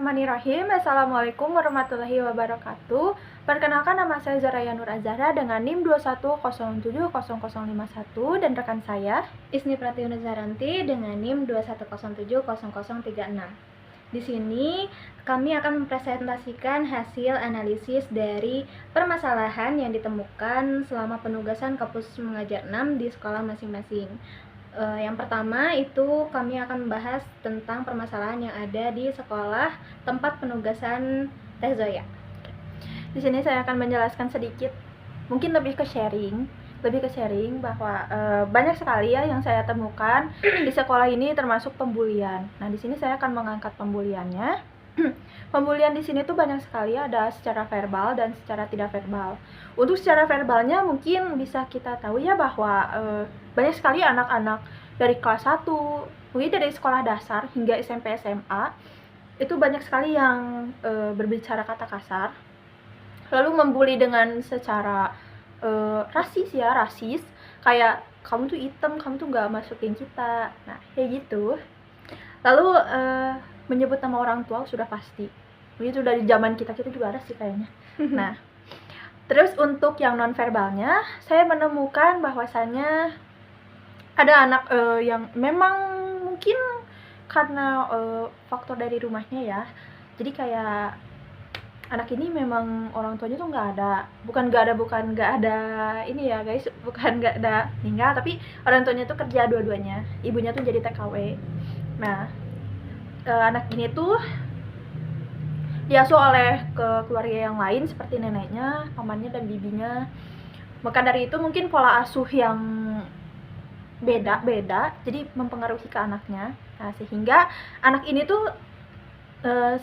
Bismillahirrahmanirrahim. Assalamualaikum warahmatullahi wabarakatuh. Perkenalkan, nama saya Zaraya Nur Azhara dengan NIM 21070051 dan rekan saya Isni Pratiuna Zaranti dengan NIM 21070036. Di sini kami akan mempresentasikan hasil analisis dari permasalahan yang ditemukan selama penugasan Kapus Mengajar 6 di sekolah masing-masing. Yang pertama itu kami akan membahas tentang permasalahan yang ada di sekolah tempat penugasan Teh Zoya. Di sini saya akan menjelaskan sedikit, mungkin lebih ke sharing bahwa banyak sekali ya yang saya temukan di sekolah ini, termasuk pembulian. Nah, di sini saya akan mengangkat pembuliannya. Pembulian di sini tuh banyak sekali, ada secara verbal dan secara tidak verbal. Untuk secara verbalnya mungkin bisa kita tahu ya bahwa banyak sekali anak-anak dari kelas 1, mungkin dari sekolah dasar hingga SMP SMA, itu banyak sekali yang berbicara kata kasar, lalu membuli dengan secara rasis, kayak kamu tuh hitam, kamu tuh nggak masukin kita, nah kayak gitu. Lalu menyebut nama orang tua sudah pasti, itu dari zaman kita juga ada sih kayaknya. Nah, terus untuk yang non verbalnya, saya menemukan bahwasannya ada anak yang memang mungkin karena faktor dari rumahnya ya, jadi kayak anak ini memang orang tuanya tuh nggak ada ini ya guys, bukan nggak ada meninggal, tapi orang tuanya tuh kerja dua-duanya, ibunya tuh jadi TKW. Nah, anak ini tuh diasuh oleh keluarga yang lain seperti neneknya, pamannya, dan bibinya. Maka dari itu mungkin pola asuh yang beda jadi mempengaruhi ke anaknya. Nah, sehingga anak ini tuh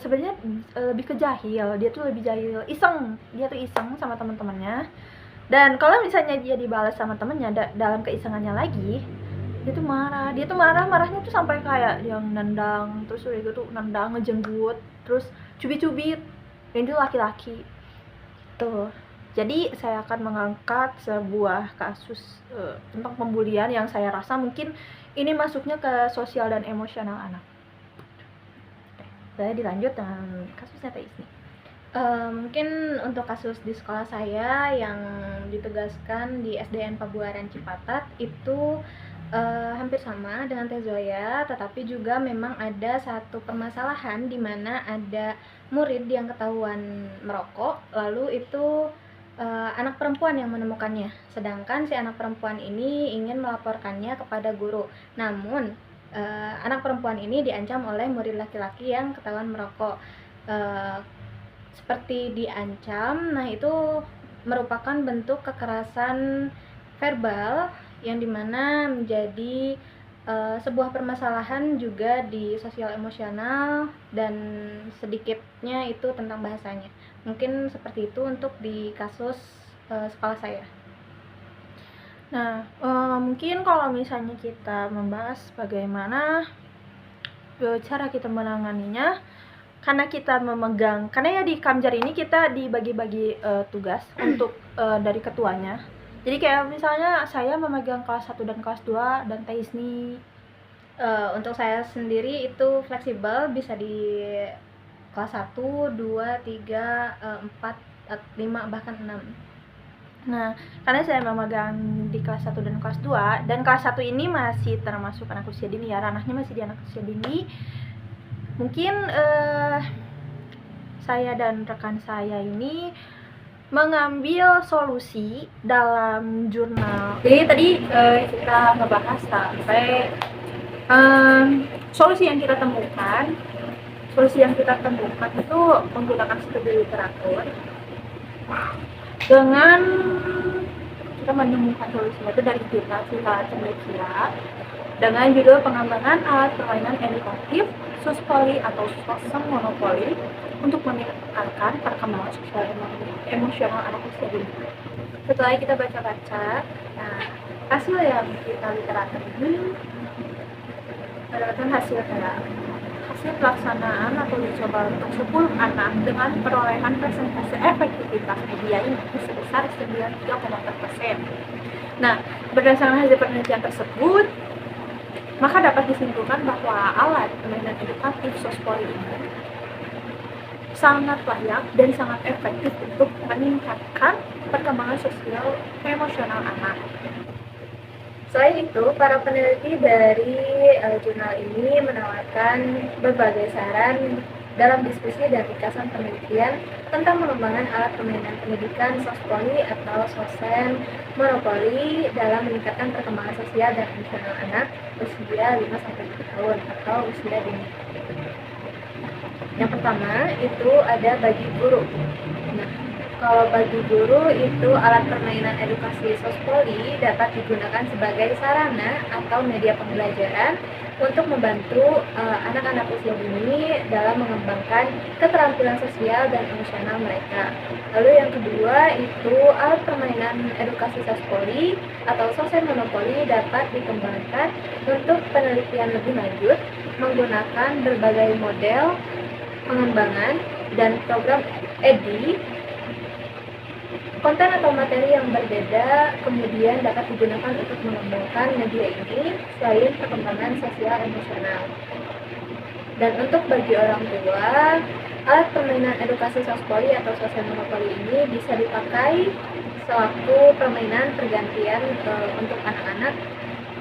sebenarnya lebih ke jahil, dia tuh iseng sama teman-temannya. Dan kalau misalnya dia dibalas sama temannya dalam keisengannya lagi, dia tuh marahnya tuh sampai kayak yang nendang, terus udah gitu nendang, ngejenggut, terus cubit-cubit, dan itu laki-laki tuh. Jadi saya akan mengangkat sebuah kasus tentang pembulian yang saya rasa mungkin ini masuknya ke sosial dan emosional anak. Saya dilanjut dengan kasusnya Teh Isni. Mungkin untuk kasus di sekolah saya yang ditugaskan di SDN Pabuaran Cipatat itu hampir sama dengan Teh Zoya, tetapi juga memang ada satu permasalahan di mana ada murid yang ketahuan merokok, lalu itu anak perempuan yang menemukannya, sedangkan si anak perempuan ini ingin melaporkannya kepada guru. Namun anak perempuan ini diancam oleh murid laki-laki yang ketahuan merokok. Seperti diancam, nah itu merupakan bentuk kekerasan verbal yang dimana menjadi sebuah permasalahan juga di sosial emosional, dan sedikitnya itu tentang bahasanya. Mungkin seperti itu untuk di kasus sekolah saya. Nah, mungkin kalau misalnya kita membahas bagaimana cara kita menanganinya, karena ya di Kamjar ini kita dibagi-bagi tugas untuk dari ketuanya. Jadi kayak misalnya saya memegang kelas 1 dan kelas 2, dan Teh Isni untuk saya sendiri itu fleksibel, bisa di kelas 1, 2, 3, 4, 5, bahkan 6. Nah, karena saya memegang di kelas 1 dan kelas 2, dan kelas 1 ini masih termasuk anak usia dini ya, ranahnya masih di anak usia dini. Mungkin saya dan rekan saya ini mengambil solusi dalam jurnal. Jadi tadi kita ngebahas sampai solusi yang kita temukan itu menggunakan studi literatur. Dengan kita menemukan solusinya itu dari jurnal cendekia dengan judul pengembangan alat permainan edukatif suspoli atau sosok monopoli untuk meningkatkan perkembangan sosial emosional anak usia dini. Setelah kita baca-baca, nah hasil yang kita literatur ini adalah hasil pelaksanaan atau dicoba untuk 10 anak dengan perolehan persentase efektivitas media ini sebesar 93,4%. Nah, berdasarkan hasil penelitian tersebut, maka dapat disimpulkan bahwa alat permainan edukatif sospoli ini sangat layak dan sangat efektif untuk meningkatkan perkembangan sosial emosional anak. Selain itu, para peneliti dari jurnal ini menawarkan berbagai saran dalam diskusi dan ringkasan penelitian tentang pengembangan alat permainan pendidikan sospoli atau sosen monopoli dalam meningkatkan perkembangan sosial dan emosional anak usia 5-7 tahun atau usia dini. Yang pertama itu ada bagi guru. Nah, kalau bagi guru itu alat permainan edukasi sospoli dapat digunakan sebagai sarana atau media pembelajaran untuk membantu anak-anak usia dini dalam mengembangkan keterampilan sosial dan emosional mereka. Lalu yang kedua itu alat permainan edukasi sospoli atau sosen monopoli dapat dikembangkan untuk penelitian lebih lanjut menggunakan berbagai model pengembangan dan program EDI. Konten atau materi yang berbeda kemudian dapat digunakan untuk mengembangkan media ini selain perkembangan sosial emosional. Dan untuk bagi orang tua, alat permainan edukasi sospoli atau sosial monopoli ini bisa dipakai selaku permainan pergantian untuk anak-anak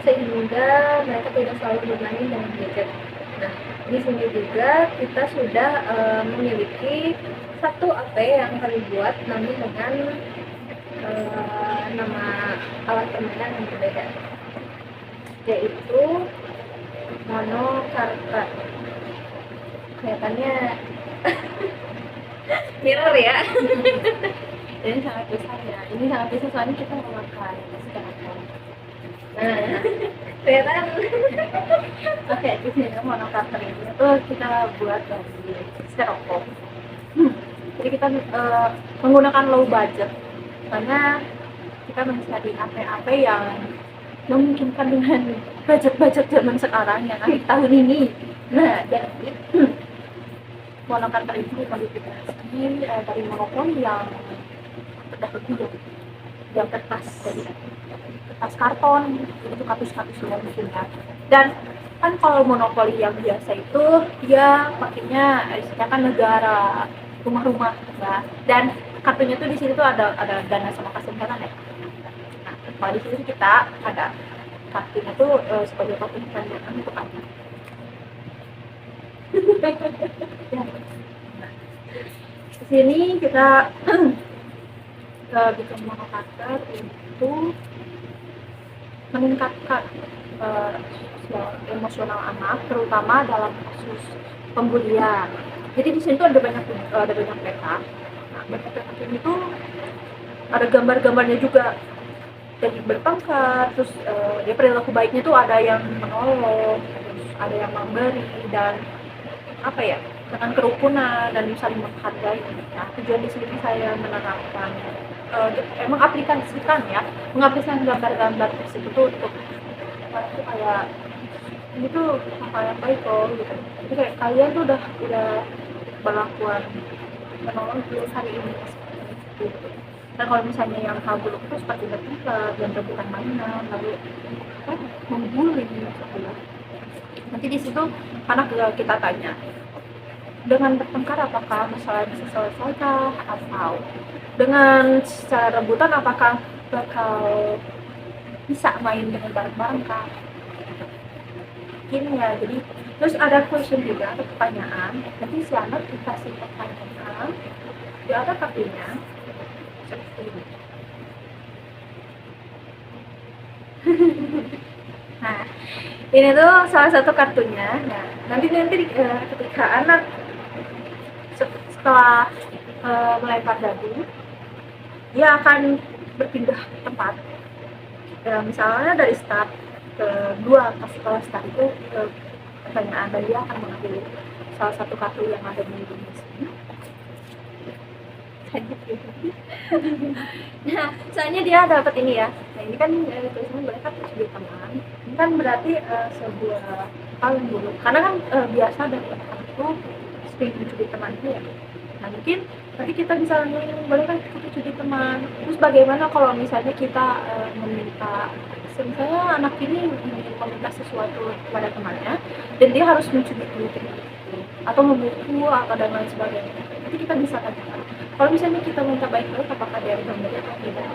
sehingga mereka tidak selalu bermain dengan gadget. Nah, di sini juga kita sudah memiliki satu AP yang kami buat namun dengan nama alat permainan yang berbeda, yaitu monokarta. Kelihatannya mirror ya. Ini sangat besar ya. Ini sangat besar soalnya kita memakai styrofoam. Nah, kelihatan. Oke, di sini monokarter ini itu kita buat dari styrofoam. Jadi kita menggunakan low budget karena kita mencari AP-AP yang memungkinkan dengan budget-budget zaman sekarang yang akhir tahun ini. Nah, jadi monokarter itu modifikasi dari monopoli yang terdahulu yang kertas, jadi kertas karton, itu katus-katus yang mungkinnya. Dan kan kalau monopoli yang biasa itu dia pakainya kan negara, rumah-rumah, ya. Dan kartunya tuh di sini tuh ada dana sama kesehatan ya. Nah, kalau di sini kita ada kartunya tuh sebagai kartu pertanyaan untuk anak. Ya. Nah, di sini kita bikin monokarter itu meningkatkan emosional anak, terutama dalam kasus pembulian. Jadi di sini tuh ada banyak peta. Nah, peta ini tuh ada gambar-gambarnya juga. Jadi berpangkat, terus dia perilaku baiknya tuh ada yang menolong, terus ada yang memberi dan apa ya, dengan kerukunan dan saling menghargai. Nah, tujuan di sini saya menerapkan mengaplikasikan gambar-gambar tersebut untuk kayak ini tuh hal yang baik kok gitu. Jadi kayak kalian tuh udah berlakuan menolong terus hari ini gitu. Dan kalau misalnya yang hal buruk itu seperti bertingkah dan rebutan mainan lalu membuli gitu. Nanti di situ anak kita tanya, dengan bertengkar apakah masalah bisa selesai atau dengan secara rebutan apakah bakal bisa main dengan bareng-bareng kah? Gini ya, jadi terus ada question juga, ada pertanyaan. Nanti si anak dikasih pertanyaan, di ada kartunya seperti ini. Nah, ini tuh salah satu kartunya. Nah, nanti ketika anak setelah melempar dadu, dia akan berpindah tempat. Misalnya dari start kedua, setelah start itu pertanyaan, dan dia akan mengambil salah satu kartu yang ada di sini. Nah, soalnya dia dapat ini ya. Nah, ini kan tulisannya mereka sebagai teman. Ini kan berarti sebuah hal yang buruk. Karena kan biasa dari anak itu sering mencuri teman itu ya. Nah, mungkin nanti kita bisa boleh kan kita curi teman. Terus bagaimana kalau misalnya kita meminta, misalnya anak ini meminta sesuatu kepada temannya dan dia harus mencuri itu atau membuku atau dan lain sebagainya. Nanti kita bisa tanyakan. Kalau misalnya kita minta baik-baik, apakah dia gambar atau tidak?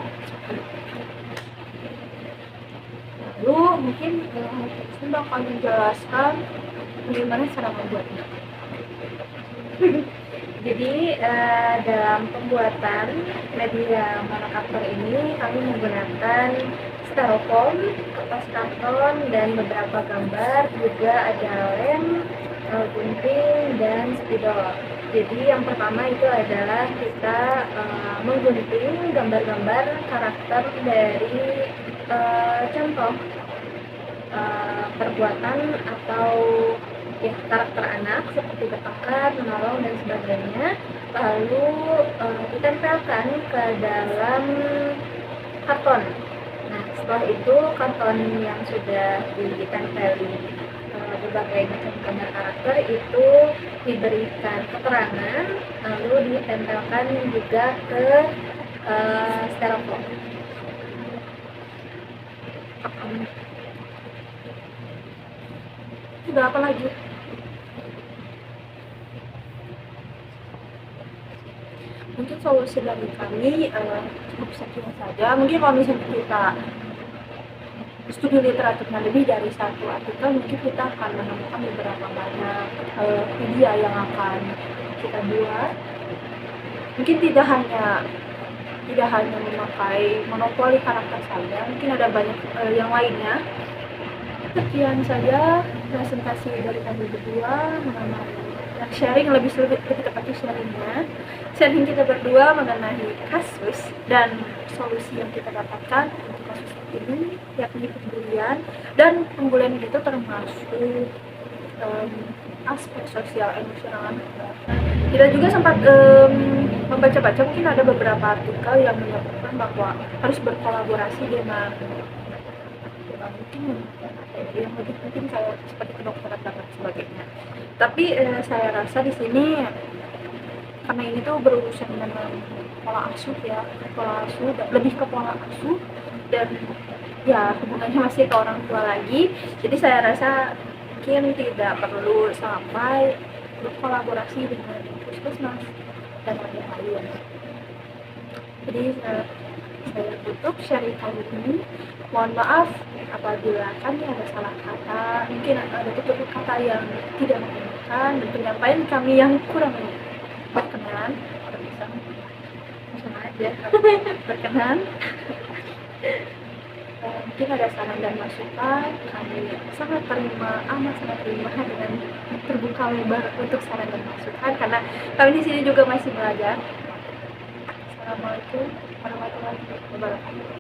Lalu mungkin saya bakal menjelaskan bagaimana cara membuatnya. Jadi dalam pembuatan media monokultur ini kami menggunakan styrofoam, kertas karton, dan beberapa gambar, juga ada lem, gunting, dan spidol. Jadi yang pertama itu adalah kita menggunting gambar-gambar karakter dari contoh perbuatan atau ya karakter anak seperti bertengkar, menolong, dan sebagainya, lalu ditempelkan ke dalam karton. Nah, setelah itu karton yang sudah ditempeli berbagai macam gambar karakter itu diberikan keterangan, lalu ditempelkan juga ke styrofoam. Sudah apa lagi? Mungkin solusi dari kami cukup sekian saja. Mungkin kalau misalnya kita studi literaturnya lebih dari satu artikel, mungkin kita akan menemukan beberapa banyak media yang akan kita buat. Mungkin tidak hanya memakai monopoli karakter saja, mungkin ada banyak yang lainnya. Sekian saja presentasi dari kami berdua mengenai sharing, lebih tepatnya sharing kita berdua mengenai kasus dan solusi yang kita dapatkan untuk kasus ini, yakni pembulian. Dan pembulian itu termasuk aspek sosial emosional anak. Kita juga sempat membaca-baca, mungkin ada beberapa artikel yang menyebutkan bahwa harus berkolaborasi dengan mungkin yang lebih penting kayak seperti kedokteran dan sebagainya. Tapi saya rasa di sini karena ini tuh berurusan dengan pola asuh ya, lebih ke pola asuh, dan ya hubungannya masih ke orang tua lagi. Jadi saya rasa mungkin tidak perlu sampai berkolaborasi dengan puskesmas dan lain-lain. Jadi saya tutup sharing kali ini. Mohon maaf apabila kami ada salah kata, mungkin ada tutur kata yang tidak mengenakan, dan penyampaian kami yang kurang berkenan. Sama aja berkenan. Mungkin ada saran dan masukan, kami sangat terima dengan terbuka lebar untuk saran dan masukan, karena kami di sini juga masih belajar. Assalamualaikum warahmatullahi wabarakatuh.